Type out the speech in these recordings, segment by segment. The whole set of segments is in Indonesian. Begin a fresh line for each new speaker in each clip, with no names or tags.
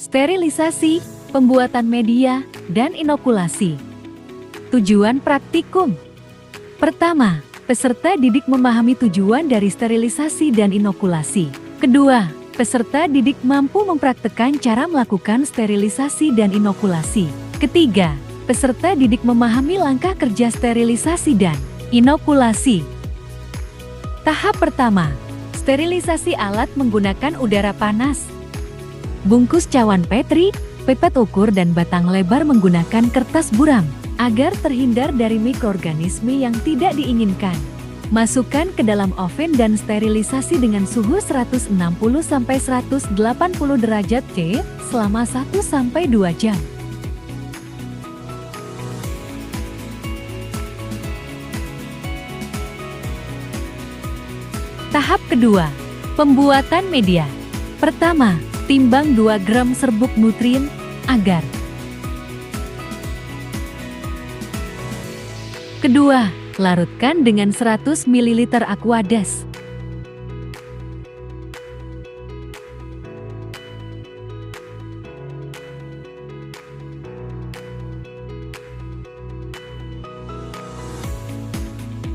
sterilisasi, pembuatan media, dan inokulasi. Tujuan praktikum. Pertama, peserta didik memahami tujuan dari sterilisasi dan inokulasi. Kedua, peserta didik mampu mempraktekkan cara melakukan sterilisasi dan inokulasi. Ketiga, peserta didik memahami langkah kerja sterilisasi dan inokulasi. Tahap pertama, sterilisasi alat menggunakan udara panas. Bungkus cawan Petri, pipet ukur dan batang lebar menggunakan kertas buram agar terhindar dari mikroorganisme yang tidak diinginkan. Masukkan ke dalam oven dan sterilisasi dengan suhu 160–180 derajat C selama 1–2 jam. Tahap kedua, pembuatan media. Pertama, timbang 2 gram serbuk nutrien, agar. Kedua, larutkan dengan 100 ml Aquades.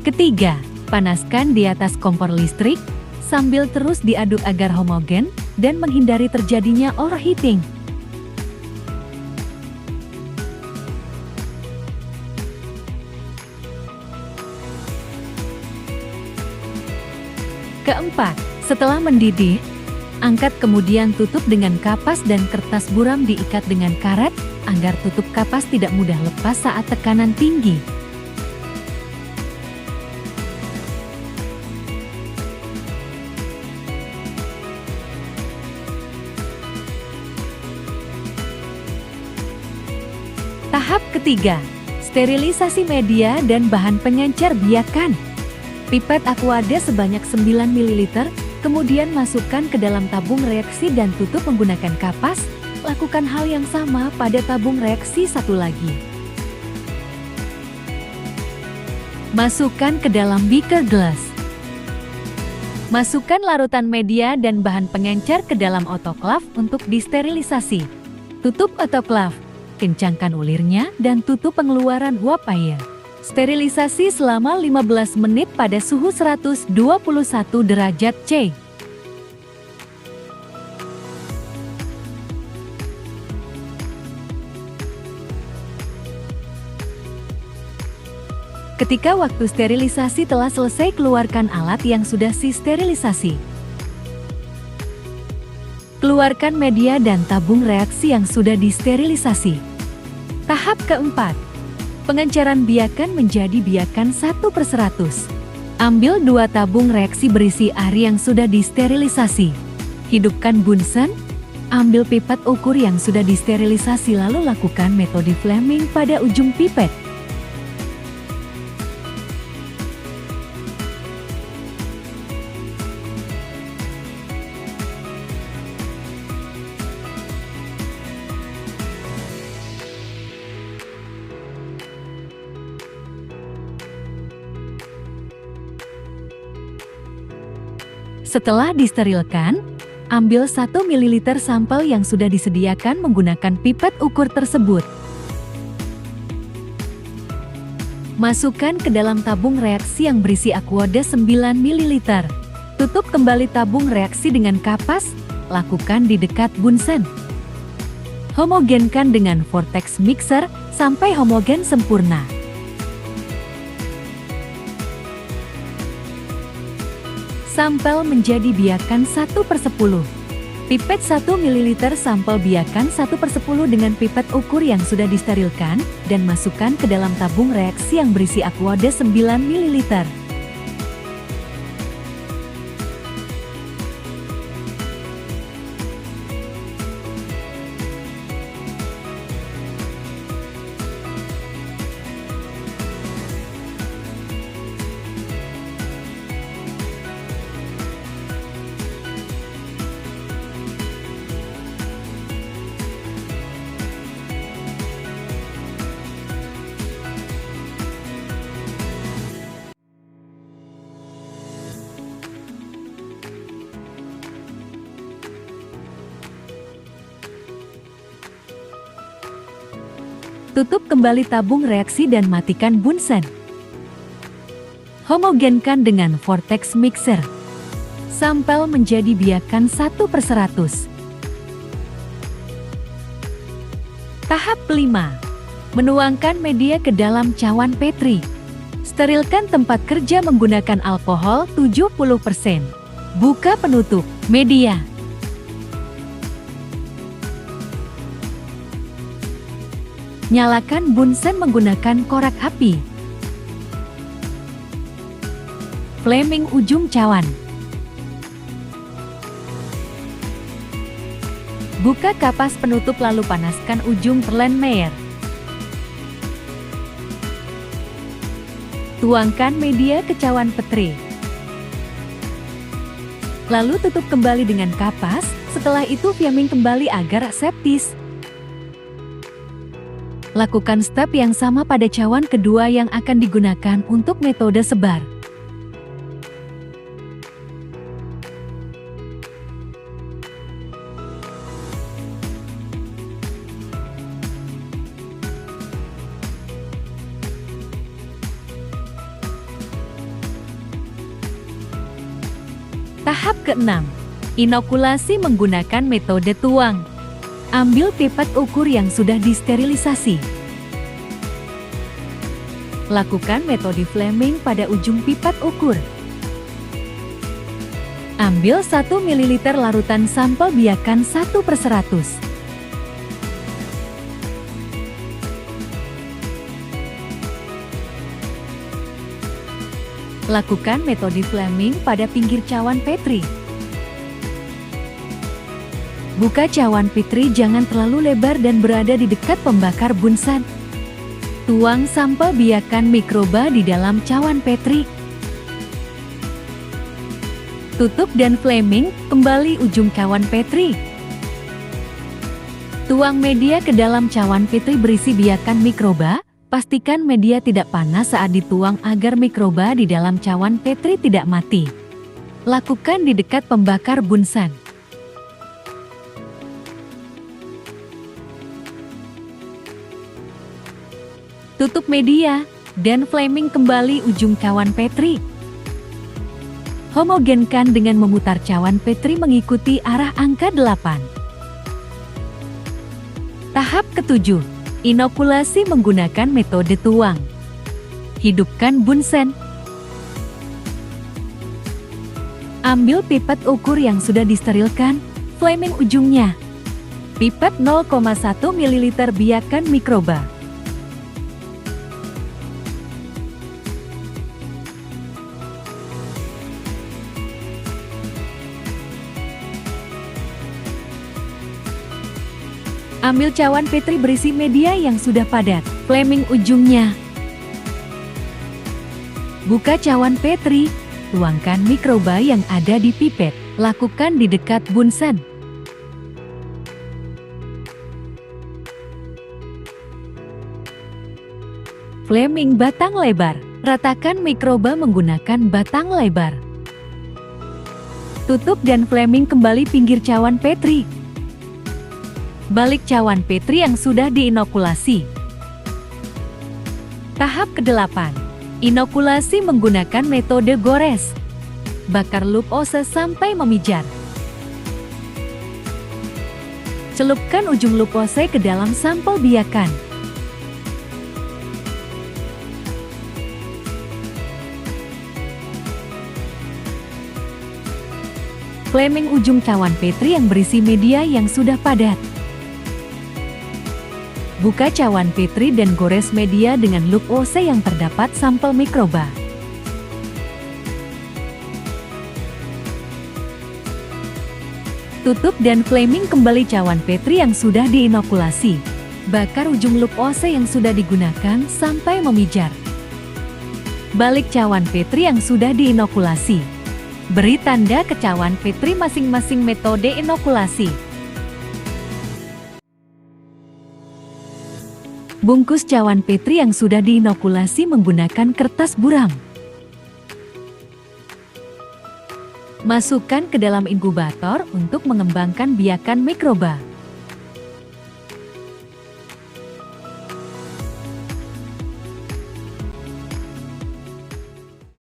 Ketiga, panaskan di atas kompor listrik, sambil terus diaduk agar homogen dan menghindari terjadinya overheating. Keempat, setelah mendidih, angkat kemudian tutup dengan kapas dan kertas buram diikat dengan karet agar tutup kapas tidak mudah lepas saat tekanan tinggi. Tahap ketiga, sterilisasi media dan bahan pengencer biakan. Pipet Aquades sebanyak 9 ml, kemudian masukkan ke dalam tabung reaksi dan tutup menggunakan kapas. Lakukan hal yang sama pada tabung reaksi satu lagi. Masukkan ke dalam beaker glass. Masukkan larutan media dan bahan pengencer ke dalam autoklaf untuk disterilisasi. Tutup autoklaf, kencangkan ulirnya dan tutup pengeluaran uap air. Sterilisasi selama 15 menit pada suhu 121 derajat C. Ketika waktu sterilisasi telah selesai, keluarkan alat yang sudah disterilisasi. Keluarkan media dan tabung reaksi yang sudah disterilisasi. Tahap keempat, pengenceran biakan menjadi biakan 1/100. Ambil 2 tabung reaksi berisi air yang sudah disterilisasi. Hidupkan Bunsen, ambil pipet ukur yang sudah disterilisasi lalu lakukan metode Fleming pada ujung pipet. Setelah disterilkan, ambil 1 ml sampel yang sudah disediakan menggunakan pipet ukur tersebut. Masukkan ke dalam tabung reaksi yang berisi Aquades 9 ml. Tutup kembali tabung reaksi dengan kapas, lakukan di dekat Bunsen. Homogenkan dengan vortex mixer sampai homogen sempurna. Sampel menjadi biakan 1/10. Pipet 1 ml sampel biakan 1/10 dengan pipet ukur yang sudah disterilkan dan masukkan ke dalam tabung reaksi yang berisi Aquades 9 ml. Tutup kembali tabung reaksi dan matikan bunsen. Homogenkan dengan vortex mixer. Sampel menjadi biakan 1/100. Tahap 5. Menuangkan media ke dalam cawan Petri. Sterilkan tempat kerja menggunakan alkohol 70%. Buka penutup media. Nyalakan bunsen menggunakan korek api. Flaming ujung cawan. Buka kapas penutup lalu panaskan ujung Erlenmeyer. Tuangkan media ke cawan Petri. Lalu tutup kembali dengan kapas, setelah itu flaming kembali agar aseptis. Lakukan step yang sama pada cawan kedua yang akan digunakan untuk metode sebar. Tahap ke-6. Inokulasi menggunakan metode tuang. Ambil pipet ukur yang sudah disterilisasi. Lakukan metode flaming pada ujung pipet ukur. Ambil 1 ml larutan sampel biakan 1/100. Lakukan metode flaming pada pinggir cawan Petri. Buka cawan Petri jangan terlalu lebar dan berada di dekat pembakar bunsen. Tuang sampel biakan mikroba di dalam cawan Petri. Tutup dan flaming kembali ujung cawan Petri. Tuang media ke dalam cawan Petri berisi biakan mikroba. Pastikan media tidak panas saat dituang agar mikroba di dalam cawan Petri tidak mati. Lakukan di dekat pembakar bunsen. Tutup media, dan flaming kembali ujung cawan Petri. Homogenkan dengan memutar cawan Petri mengikuti arah angka 8. Tahap ke-7. Inokulasi menggunakan metode tuang. Hidupkan bunsen. Ambil pipet ukur yang sudah disterilkan, flaming ujungnya. Pipet 0,1 ml biakan mikroba. Ambil cawan Petri berisi media yang sudah padat, flaming ujungnya. Buka cawan Petri, tuangkan mikroba yang ada di pipet, lakukan di dekat bunsen. Flaming batang lebar, ratakan mikroba menggunakan batang lebar. Tutup dan flaming kembali pinggir cawan Petri. Balik cawan Petri yang sudah diinokulasi. Tahap ke-8. Inokulasi menggunakan metode gores. Bakar loop ose sampai memijar. Celupkan ujung loop ose ke dalam sampel biakan. Flaming ujung cawan Petri yang berisi media yang sudah padat. Buka cawan Petri dan gores media dengan loop ose yang terdapat sampel mikroba. Tutup dan flaming kembali cawan Petri yang sudah diinokulasi. Bakar ujung loop ose yang sudah digunakan sampai memijar. Balik cawan Petri yang sudah diinokulasi. Beri tanda ke cawan Petri masing-masing metode inokulasi. Bungkus cawan Petri yang sudah diinokulasi menggunakan kertas buram. Masukkan ke dalam inkubator untuk mengembangkan biakan mikroba.